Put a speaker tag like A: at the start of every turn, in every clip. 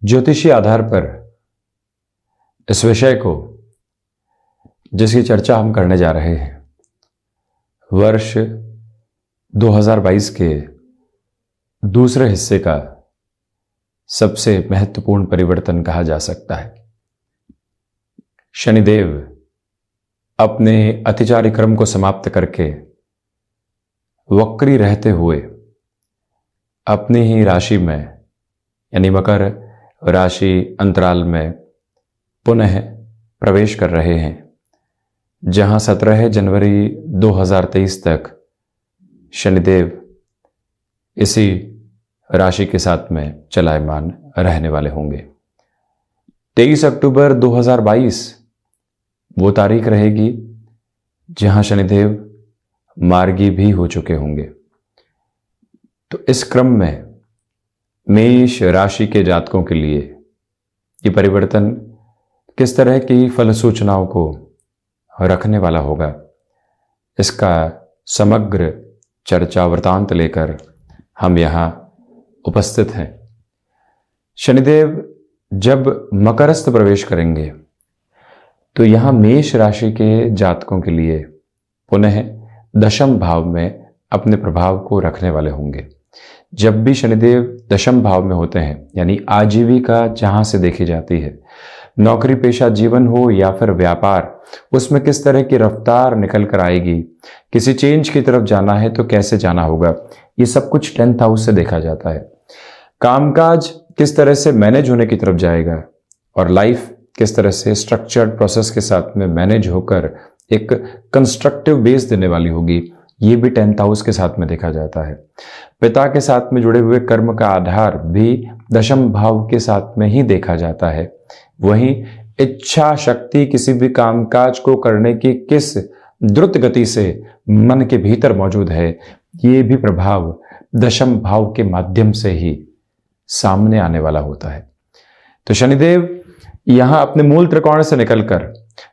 A: ज्योतिषीय आधार पर इस विषय को जिसकी चर्चा हम करने जा रहे हैं, वर्ष 2022 के दूसरे हिस्से का सबसे महत्वपूर्ण परिवर्तन कहा जा सकता है। शनिदेव अपने अतिचारी क्रम को समाप्त करके वक्री रहते हुए अपनी ही राशि में यानी मकर राशि अंतराल में पुनः प्रवेश कर रहे हैं, जहां 17 जनवरी 2023 तक शनिदेव इसी राशि के साथ में चलायमान रहने वाले होंगे। 23 अक्टूबर 2022 वो तारीख रहेगी जहां शनिदेव मार्गी भी हो चुके होंगे। तो इस क्रम में मेष राशि के जातकों के लिए ये परिवर्तन किस तरह की फल सूचनाओं को रखने वाला होगा, इसका समग्र चर्चा वृतांत लेकर हम यहाँ उपस्थित हैं। शनिदेव जब मकरस्थ प्रवेश करेंगे तो यहाँ मेष राशि के जातकों के लिए पुनः दशम भाव में अपने प्रभाव को रखने वाले होंगे। जब भी शनिदेव दशम भाव में होते हैं, यानी आजीविका जहां से देखी जाती है, नौकरी पेशा जीवन हो या फिर व्यापार, उसमें किस तरह की रफ्तार निकल कर आएगी, किसी चेंज की तरफ जाना है तो कैसे जाना होगा, ये सब कुछ 10th हाउस से देखा जाता है। कामकाज किस तरह से मैनेज होने की तरफ जाएगा और लाइफ किस तरह से स्ट्रक्चर्ड प्रोसेस के साथ में मैनेज होकर एक कंस्ट्रक्टिव बेस देने वाली होगी, ये भी 10th हाउस के साथ में देखा जाता है। पिता के साथ में जुड़े हुए कर्म का आधार भी दशम भाव के साथ में ही देखा जाता है। वहीं इच्छा शक्ति किसी भी कामकाज को करने की किस द्रुत गति से मन के भीतर मौजूद है, ये भी प्रभाव दशम भाव के माध्यम से ही सामने आने वाला होता है। तो शनिदेव यहां अपने मूल त्रिकोण से निकलकर,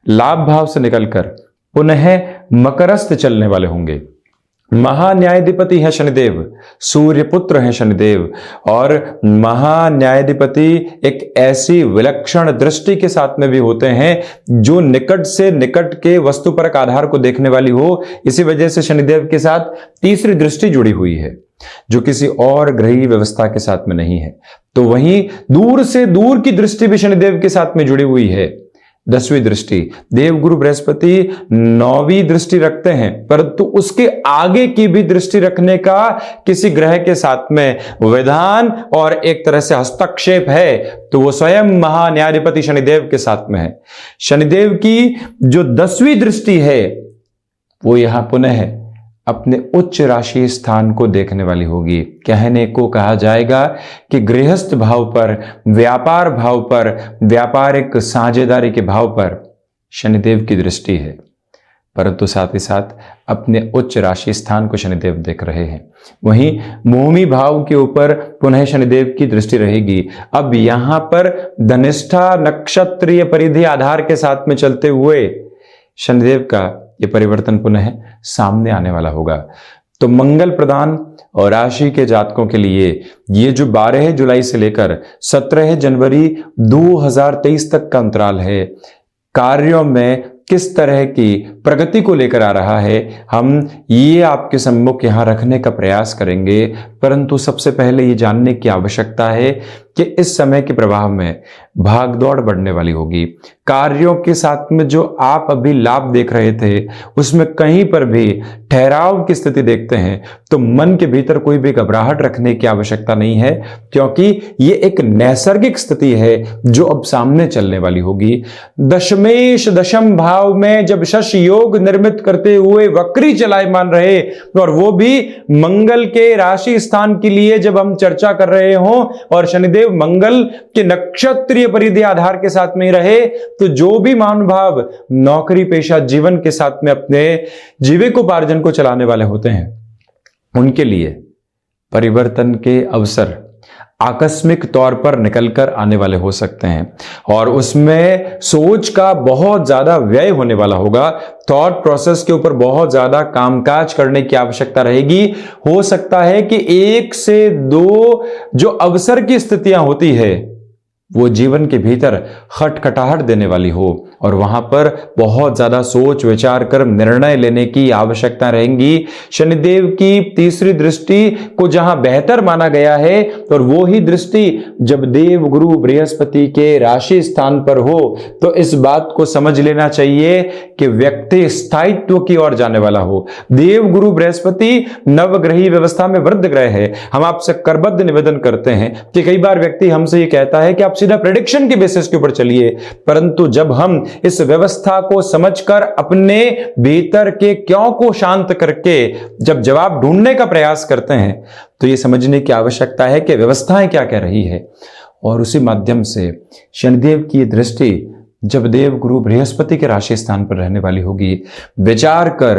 A: लाभ भाव से निकलकर पुनः मकरस्थ चलने वाले होंगे। महान्यायाधिपति है शनिदेव, सूर्य पुत्र है शनिदेव, और महान्यायाधिपति एक ऐसी विलक्षण दृष्टि के साथ में भी होते हैं जो निकट से निकट के वस्तुपरक आधार को देखने वाली हो। इसी वजह से शनिदेव के साथ तीसरी दृष्टि जुड़ी हुई है जो किसी और ग्रही व्यवस्था के साथ में नहीं है। तो वहीं दूर से दूर की दृष्टि भी शनिदेव के साथ में जुड़ी हुई है। 10वीं दृष्टि, देवगुरु बृहस्पति 9वीं दृष्टि रखते हैं, परंतु उसके आगे की भी दृष्टि रखने का किसी ग्रह के साथ में विधान और एक तरह से हस्तक्षेप है तो वो स्वयं महान्यायाधिपति शनिदेव के साथ में है। शनिदेव की जो 10वीं दृष्टि है वो यहां पुनः अपने उच्च राशि स्थान को देखने वाली होगी। कहने को कहा जाएगा कि गृहस्थ भाव पर, व्यापार भाव पर, व्यापारिक साझेदारी के भाव पर शनिदेव की दृष्टि है, परंतु साथ ही साथ अपने उच्च राशि स्थान को शनिदेव देख रहे हैं। वहीं भूमि भाव के ऊपर पुनः शनिदेव की दृष्टि रहेगी। अब यहां पर धनिष्ठा नक्षत्रीय परिधि आधार के साथ में चलते हुए शनिदेव का ये परिवर्तन पुनः सामने आने वाला होगा। तो मंगल प्रदान और राशि के जातकों के लिए ये जो 12 जुलाई से लेकर 17 जनवरी 2023 तक का अंतराल है, कार्यों में किस तरह की प्रगति को लेकर आ रहा है, हम ये आपके सम्मुख यहां रखने का प्रयास करेंगे। परंतु सबसे पहले ये जानने की आवश्यकता है कि इस समय के प्रवाह में भागदौड़ बढ़ने वाली होगी। कार्यों के साथ में जो आप अभी लाभ देख रहे थे उसमें कहीं पर भी ठहराव की स्थिति देखते हैं तो मन के भीतर कोई भी घबराहट रखने की आवश्यकता नहीं है, क्योंकि ये एक नैसर्गिक स्थिति है जो अब सामने चलने वाली होगी। दशमेश दशम भाव में जब शश योग निर्मित करते हुए वक्री चलायमान रहे और वो भी मंगल के राशि स्थान के लिए जब हम चर्चा कर रहे हों और शनिदेव मंगल के नक्षत्रीय परिधि आधार के साथ में रहे, तो जो भी महानुभाव नौकरी पेशा जीवन के साथ में अपने जीविकोपार्जन को चलाने वाले होते हैं उनके लिए परिवर्तन के अवसर आकस्मिक तौर पर निकलकर आने वाले हो सकते हैं और उसमें सोच का बहुत ज्यादा व्यय होने वाला होगा। थॉट प्रोसेस के ऊपर बहुत ज्यादा कामकाज करने की आवश्यकता रहेगी। हो सकता है कि 1 से 2 जो अवसर की स्थितियां होती है वो जीवन के भीतर खटखटाहट देने वाली हो और वहां पर बहुत ज्यादा सोच विचार कर निर्णय लेने की आवश्यकता रहेंगी। शनिदेव की तीसरी दृष्टि को जहां बेहतर माना गया है और वो ही दृष्टि जब देव गुरु बृहस्पति के राशि स्थान पर हो तो इस बात को समझ लेना चाहिए कि व्यक्ति स्थायित्व की ओर जाने वाला हो। देव गुरु बृहस्पति नवग्रही व्यवस्था में वृद्ध ग्रह है। हम आपसे करबद्ध निवेदन करते हैं कि कई बार व्यक्ति हमसे ये कहता है कि आप सीधा प्रेडिक्शन के बेसिस के ऊपर चलिए, परंतु जब हम इस व्यवस्था को समझकर अपने भीतर के क्यों को शांत करके जब जवाब ढूंढने का प्रयास करते हैं तो ये समझने की आवश्यकता है कि व्यवस्थाएं क्या कह रही है। और उसी माध्यम से शनिदेव की दृष्टि जब देव गुरु बृहस्पति के राशि स्थान पर रहने वाली होगी, विचार कर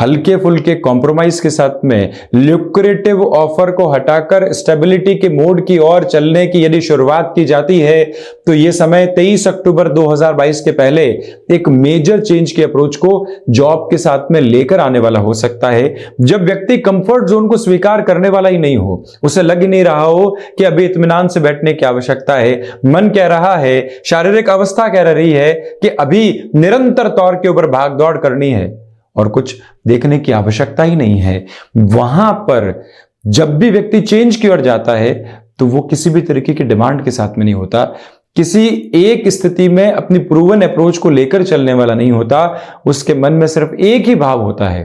A: हल्के फुल्के कॉम्प्रोमाइज के साथ में ल्यूक्रेटिव ऑफर को हटाकर स्टेबिलिटी के मोड की ओर चलने की यदि शुरुआत की जाती है तो यह समय 23 अक्टूबर 2022 के पहले एक मेजर चेंज की अप्रोच को जॉब के साथ में लेकर आने वाला हो सकता है। जब व्यक्ति कंफर्ट जोन को स्वीकार करने वाला ही नहीं हो, उसे लग ही नहीं रहा हो कि अभी इत्मीनान से बैठने की आवश्यकता है, मन कह रहा है, शारीरिक अवस्था कह रही है कि अभी निरंतर तौर के ऊपर भाग दौड़ करनी है और कुछ देखने की आवश्यकता ही नहीं है, वहां पर जब भी व्यक्ति चेंज की ओर जाता है तो वो किसी भी तरीके की डिमांड के साथ में नहीं होता, किसी एक स्थिति में अपनी प्रूवन अप्रोच को लेकर चलने वाला नहीं होता। उसके मन में सिर्फ एक ही भाव होता है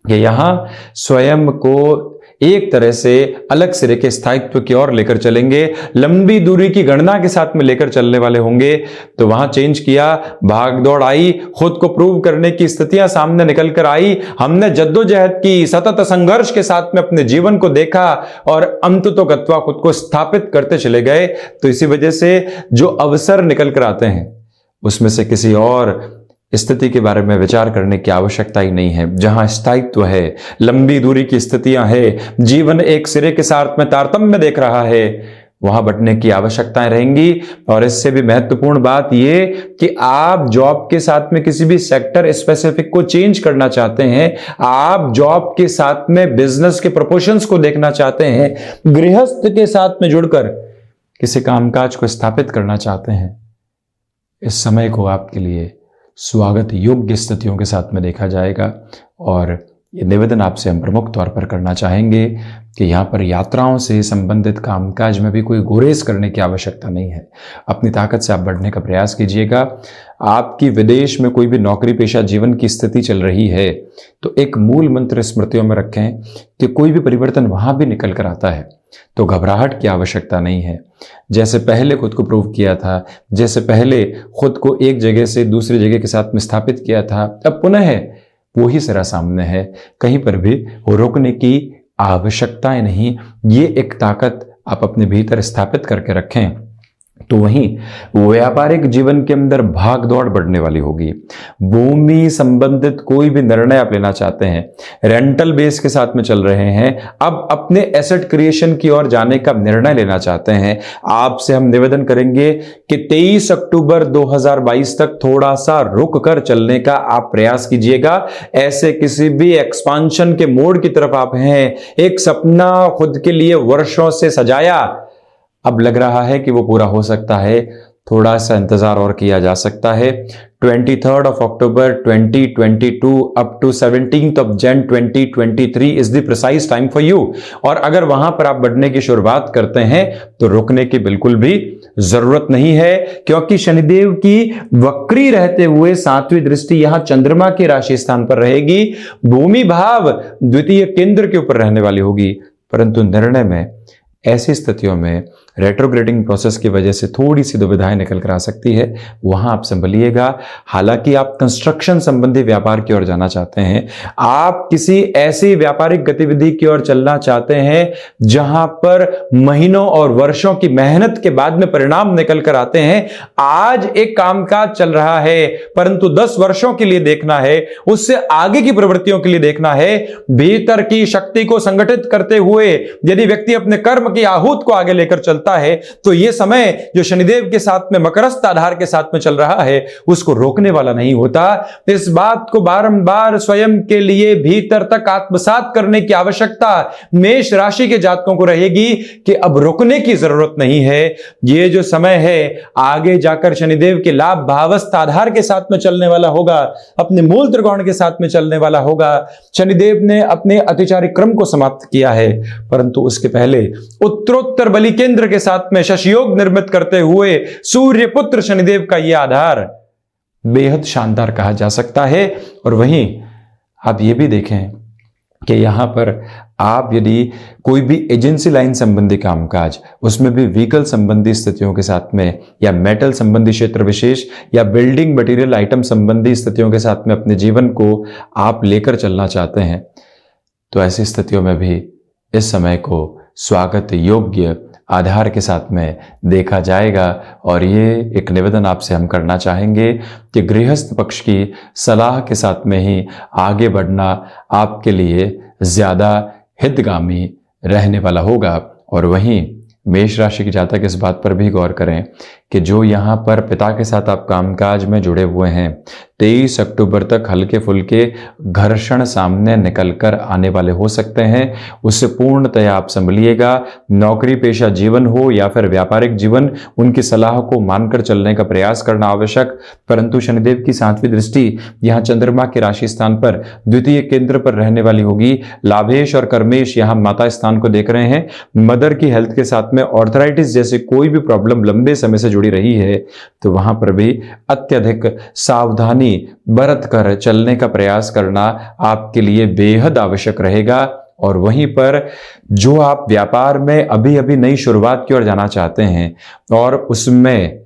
A: कि यहां स्वयं को एक तरह से अलग सिरे के स्थायित्व की ओर लेकर चलेंगे, लंबी दूरी की गणना के साथ में लेकर चलने वाले होंगे। तो वहां चेंज किया, भाग दौड़ आई, खुद को प्रूव करने की स्थितियां सामने निकल कर आई, हमने जद्दोजहद की, सतत संघर्ष के साथ में अपने जीवन को देखा और अंत तो गत्वा खुद को स्थापित करते चले गए। तो इसी वजह से जो अवसर निकल कर आते हैं उसमें से किसी और स्थिति के बारे में विचार करने की आवश्यकता ही नहीं है। जहां स्थायित्व है, लंबी दूरी की स्थितियां है, जीवन एक सिरे के साथ में तारतम्य देख रहा है, वहां बढ़ने की आवश्यकताएं रहेंगी। और इससे भी महत्वपूर्ण बात यह कि आप जॉब के साथ में किसी भी सेक्टर स्पेसिफिक को चेंज करना चाहते हैं, आप जॉब के साथ में बिजनेस के प्रोपोर्शंस को देखना चाहते हैं, गृहस्थ के साथ में जुड़कर किसी कामकाज को स्थापित करना चाहते हैं, इस समय को आपके लिए स्वागत योग्य स्थितियों के साथ में देखा जाएगा। और ये निवेदन आपसे हम प्रमुख तौर पर करना चाहेंगे कि यहाँ पर यात्राओं से संबंधित कामकाज में भी कोई गुरेज करने की आवश्यकता नहीं है। अपनी ताकत से आप बढ़ने का प्रयास कीजिएगा। आपकी विदेश में कोई भी नौकरी पेशा जीवन की स्थिति चल रही है तो एक मूल मंत्र स्मृतियों में रखें कि कोई भी परिवर्तन वहां भी निकल कर आता है तो घबराहट की आवश्यकता नहीं है। जैसे पहले खुद को प्रूव किया था, जैसे पहले खुद को एक जगह से दूसरी जगह के साथ में स्थापित किया था, अब पुनः वही सिरा सामने है। कहीं पर भी रोकने की आवश्यकताएं नहीं। ये एक ताकत आप अपने भीतर स्थापित करके रखें तो वहीं व्यापारिक जीवन के अंदर भाग दौड़ बढ़ने वाली होगी। भूमि संबंधित कोई भी निर्णय आप लेना चाहते हैं, रेंटल बेस के साथ में चल रहे हैं, अब अपने एसेट क्रिएशन की ओर जाने का निर्णय लेना चाहते हैं, आपसे हम निवेदन करेंगे कि 23 अक्टूबर 2022 तक थोड़ा सा रुक कर चलने का आप प्रयास कीजिएगा। ऐसे किसी भी एक्सपांशन के मोड की तरफ आप हैं, एक सपना खुद के लिए वर्षों से सजाया, अब लग रहा है कि वो पूरा हो सकता है, थोड़ा सा इंतजार और किया जा सकता है। 23 अक्टूबर 2022 अप टू 17 जन 2023 is the precise time for you. और अगर वहां पर आप बढ़ने की शुरुआत करते हैं तो रुकने की बिल्कुल भी जरूरत नहीं है, क्योंकि शनिदेव की वक्री रहते हुए 7वीं दृष्टि यहां चंद्रमा के राशि स्थान पर रहेगी, भूमि भाव द्वितीय केंद्र के ऊपर रहने वाली होगी। परंतु निर्णय में ऐसी स्थितियों में रेट्रोग्रेडिंग प्रोसेस की वजह से थोड़ी सी दुविधाएं निकल कर आ सकती है, वहां आप संभलिएगा। हालांकि आप कंस्ट्रक्शन संबंधी व्यापार की ओर जाना चाहते हैं, आप किसी ऐसी व्यापारिक गतिविधि की ओर चलना चाहते हैं जहां पर महीनों और वर्षों की मेहनत के बाद में परिणाम निकल कर आते हैं। आज एक कामकाज चल रहा है परंतु 10 वर्षों के लिए देखना है, उससे आगे की प्रवृत्तियों के लिए देखना है। भीतर की शक्ति को संगठित करते हुए यदि व्यक्ति अपने कर्म की आहूत को आगे लेकर चलता चलता है तो ये समय जो शनिदेव के साथ में मकरस्थ आधार के साथ में चल रहा है उसको रोकने वाला नहीं होता। इस बात को बारंबार स्वयं के लिए भीतर तक आत्मसात करने की आवश्यकता मेष राशि के जातकों को रहेगी कि अब रुकने की जरूरत नहीं है। ये जो समय है आगे जाकर शनिदेव के लाभ भावस्थ आधार के साथ में चलने वाला होगा, अपने मूल त्रिकोण के साथ में चलने वाला होगा। शनिदेव ने अपने अतिचारी क्रम को समाप्त किया है, परंतु उसके पहले उत्तरोत्तर बलि केंद्र के साथ में शशि योग निर्मित करते हुए सूर्य पुत्र शनिदेव का यह आधार बेहद शानदार कहा जा सकता है। और वहीं आप ये भी देखें कि यहां पर आप यदि कोई भी एजेंसी लाइन संबंधी कामकाज, उसमें भी व्हीकल संबंधी स्थितियों के साथ में, या मेटल संबंधी क्षेत्र विशेष, या बिल्डिंग मटेरियल आइटम संबंधी स्थितियों के साथ में अपने जीवन को आप लेकर चलना चाहते हैं, तो ऐसी स्थितियों में भी इस समय को स्वागत योग्य आधार के साथ में देखा जाएगा। और ये एक निवेदन आपसे हम करना चाहेंगे कि गृहस्थ पक्ष की सलाह के साथ में ही आगे बढ़ना आपके लिए ज्यादा हितगामी रहने वाला होगा। और वहीं मेष राशि के जातक इस बात पर भी गौर करें कि जो यहाँ पर पिता के साथ आप कामकाज में जुड़े हुए हैं, 23 अक्टूबर तक हल्के फुल्के घर्षण सामने निकलकर आने वाले हो सकते हैं, उससे पूर्णतया आप संभलिएगा। नौकरी पेशा जीवन हो या फिर व्यापारिक जीवन, उनकी सलाह को मानकर चलने का प्रयास करना आवश्यक। परंतु शनिदेव की 7वीं दृष्टि यहाँ चंद्रमा के राशि स्थान पर द्वितीय केंद्र पर रहने वाली होगी। लाभेश और कर्मेश यहाँ माता स्थान को देख रहे हैं। मदर की हेल्थ के साथ में ऑर्थराइटिस जैसे कोई भी प्रॉब्लम लंबे समय से जुड़ी रही है तो वहां पर भी अत्यधिक सावधानी बरत कर चलने का प्रयास करना आपके लिए बेहद आवश्यक रहेगा। और वहीं पर जो आप व्यापार में अभी अभी नई शुरुआत की ओर जाना चाहते हैं और उसमें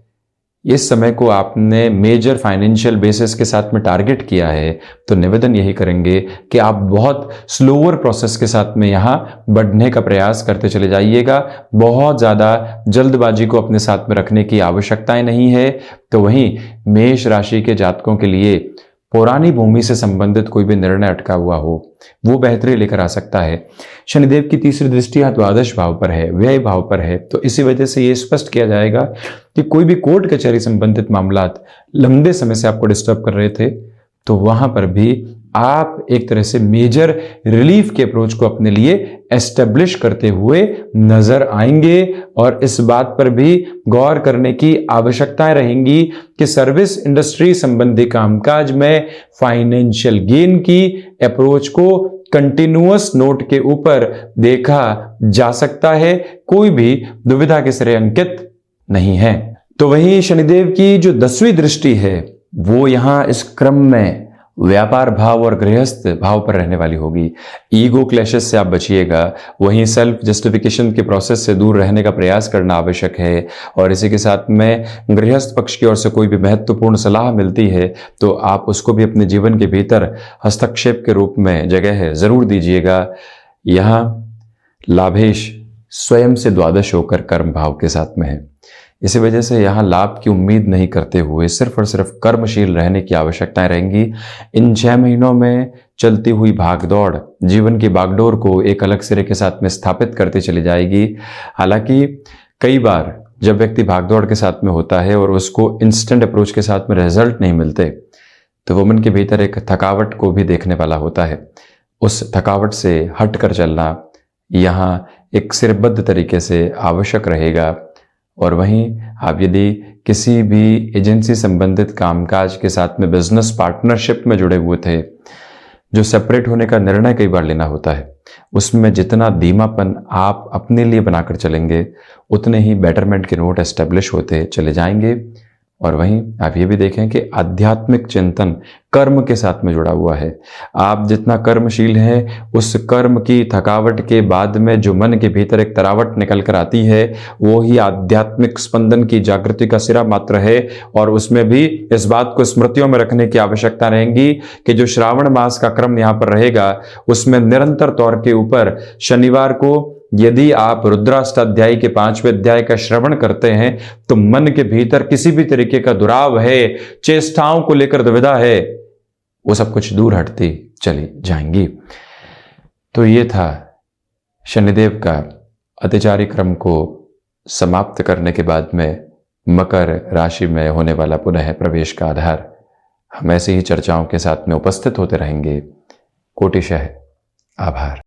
A: इस समय को आपने मेजर फाइनेंशियल बेसिस के साथ में टारगेट किया है, तो निवेदन यही करेंगे कि आप बहुत स्लोअर प्रोसेस के साथ में यहाँ बढ़ने का प्रयास करते चले जाइएगा। बहुत ज़्यादा जल्दबाजी को अपने साथ में रखने की आवश्यकताएं नहीं है। तो वहीं मेष राशि के जातकों के लिए पुरानी भूमि से संबंधित कोई भी निर्णय अटका हुआ हो वो बेहतरी लेकर आ सकता है। शनिदेव की 3री दृष्टि यहाँ द्वादश भाव पर है, व्यय भाव पर है, तो इसी वजह से ये स्पष्ट किया जाएगा कि कोई भी कोर्ट कचहरी संबंधित मामलात लंबे समय से आपको डिस्टर्ब कर रहे थे तो वहां पर भी आप एक तरह से मेजर रिलीफ के अप्रोच को अपने लिए एस्टेब्लिश करते हुए नजर आएंगे। और इस बात पर भी गौर करने की आवश्यकताएं रहेंगी कि सर्विस इंडस्ट्री संबंधी कामकाज में फाइनेंशियल गेन की अप्रोच को कंटिन्यूअस नोट के ऊपर देखा जा सकता है, कोई भी दुविधा के सिरे अंकित नहीं है। तो वहीं शनिदेव की जो 10वीं दृष्टि है वो यहां इस क्रम में व्यापार भाव और गृहस्थ भाव पर रहने वाली होगी। ईगो क्लैशेस से आप बचिएगा, वहीं सेल्फ जस्टिफिकेशन के प्रोसेस से दूर रहने का प्रयास करना आवश्यक है। और इसी के साथ में गृहस्थ पक्ष की ओर से कोई भी महत्वपूर्ण सलाह मिलती है तो आप उसको भी अपने जीवन के भीतर हस्तक्षेप के रूप में जगह जरूर दीजिएगा। यहाँ लाभेश स्वयं से द्वादश होकर कर्म भाव के साथ में है, इसी वजह से यहाँ लाभ की उम्मीद नहीं करते हुए सिर्फ और सिर्फ कर्मशील रहने की आवश्यकताएं रहेंगी। इन 6 महीनों में चलती हुई भागदौड़ जीवन की बागडोर को एक अलग सिरे के साथ में स्थापित करती चली जाएगी। हालांकि कई बार जब व्यक्ति भागदौड़ के साथ में होता है और उसको इंस्टेंट अप्रोच के साथ में रिजल्ट नहीं मिलते तो वो मन के भीतर एक थकावट को भी देखने वाला होता है। उस थकावट से हट कर चलना यहाँ एक सिरबद्ध तरीके से आवश्यक रहेगा। और वहीं आप यदि किसी भी एजेंसी संबंधित कामकाज के साथ में बिजनेस पार्टनरशिप में जुड़े हुए थे, जो सेपरेट होने का निर्णय कई बार लेना होता है, उसमें जितना धीमापन आप अपने लिए बनाकर चलेंगे उतने ही बेटरमेंट के नोट एस्टेब्लिश होते चले जाएंगे। और वहीं आप ये भी देखें कि आध्यात्मिक चिंतन कर्म के साथ में जुड़ा हुआ है। आप जितना कर्मशील हैं उस कर्म की थकावट के बाद में जो मन के भीतर एक तरावट निकल कर आती है वो ही आध्यात्मिक स्पंदन की जागृति का सिरा मात्र है। और उसमें भी इस बात को स्मृतियों में रखने की आवश्यकता रहेगी कि जो श्रावण मास का क्रम यहाँ पर रहेगा उसमें निरंतर तौर के ऊपर शनिवार को यदि आप रुद्राष्टाध्यायी के 5वें अध्याय का श्रवण करते हैं तो मन के भीतर किसी भी तरीके का दुराव है, चेष्टाओं को लेकर दुविधा है, वो सब कुछ दूर हटती चली जाएंगी। तो ये था शनिदेव का अतिचारी क्रम को समाप्त करने के बाद में मकर राशि में होने वाला पुनः प्रवेश का आधार, हम ऐसी ही चर्चाओं के साथ में उपस्थित होते रहेंगे। कोटिशः आभार।